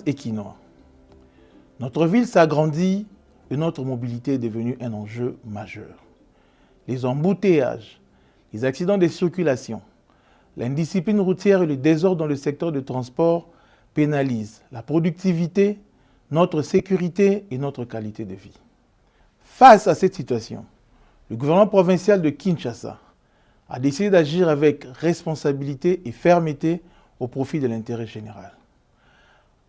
Et quinoa. Notre ville s'agrandit et notre mobilité est devenue un enjeu majeur. Les embouteillages, les accidents de circulation, l'indiscipline routière et le désordre dans le secteur de transport pénalisent la productivité, notre sécurité et notre qualité de vie. Face à cette situation, le gouvernement provincial de Kinshasa a décidé d'agir avec responsabilité et fermeté au profit de l'intérêt général.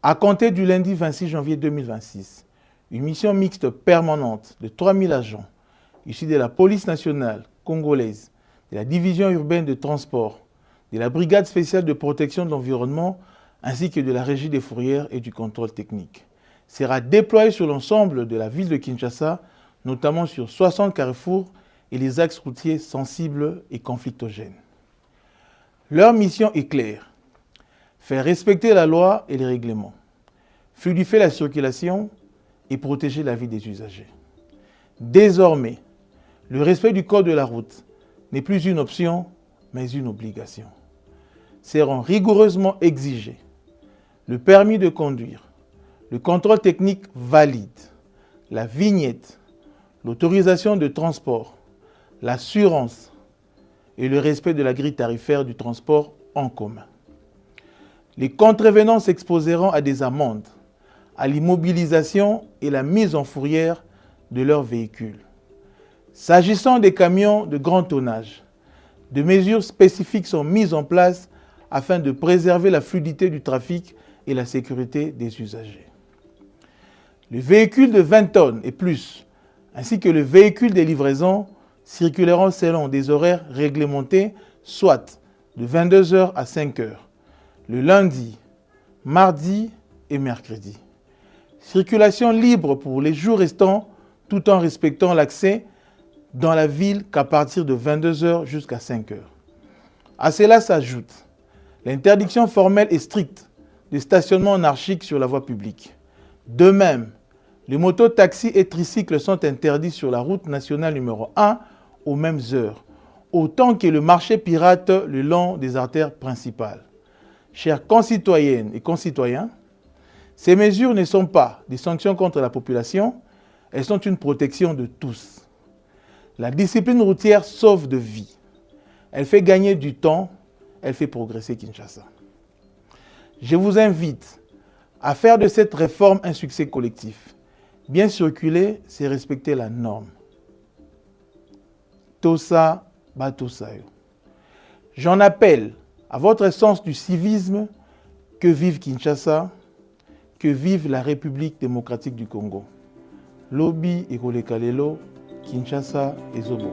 À compter du lundi 26 janvier 2026, une mission mixte permanente de 3000 agents issus de la police nationale congolaise, de la division urbaine de transport, de la brigade spéciale de protection de l'environnement ainsi que de la régie des fourrières et du contrôle technique sera déployée sur l'ensemble de la ville de Kinshasa, notamment sur 60 carrefours et les axes routiers sensibles et conflictogènes. Leur mission est claire: faire respecter la loi et les règlements, fluidifier la circulation et protéger la vie des usagers. Désormais, le respect du code de la route n'est plus une option, mais une obligation. Seront rigoureusement exigés le permis de conduire, le contrôle technique valide, la vignette, l'autorisation de transport, l'assurance et le respect de la grille tarifaire du transport en commun. Les contrevenants s'exposeront à des amendes, à l'immobilisation et la mise en fourrière de leurs véhicules. S'agissant des camions de grand tonnage, des mesures spécifiques sont mises en place afin de préserver la fluidité du trafic et la sécurité des usagers. Les véhicules de 20 tonnes et plus, ainsi que les véhicules de livraison, circuleront selon des horaires réglementés, soit de 22 h à 5 h, le lundi, mardi et mercredi. Circulation libre pour les jours restants, tout en respectant l'accès dans la ville qu'à partir de 22 h jusqu'à 5 h. À cela s'ajoute l'interdiction formelle et stricte de stationnement anarchique sur la voie publique. De même, les motos, taxis et tricycles sont interdits sur la route nationale numéro 1 aux mêmes heures, autant que le marché pirate le long des artères principales. Chers concitoyennes et concitoyens, ces mesures ne sont pas des sanctions contre la population, elles sont une protection de tous. La discipline routière sauve de vies. Elle fait gagner du temps, elle fait progresser Kinshasa. Je vous invite à faire de cette réforme un succès collectif. Bien circuler, c'est respecter la norme. Tosa Batosayo. J'en appelle à votre sens du civisme, que vive Kinshasa, que vive la République démocratique du Congo. Lobi et Kolekalelo, Kinshasa et Zobo.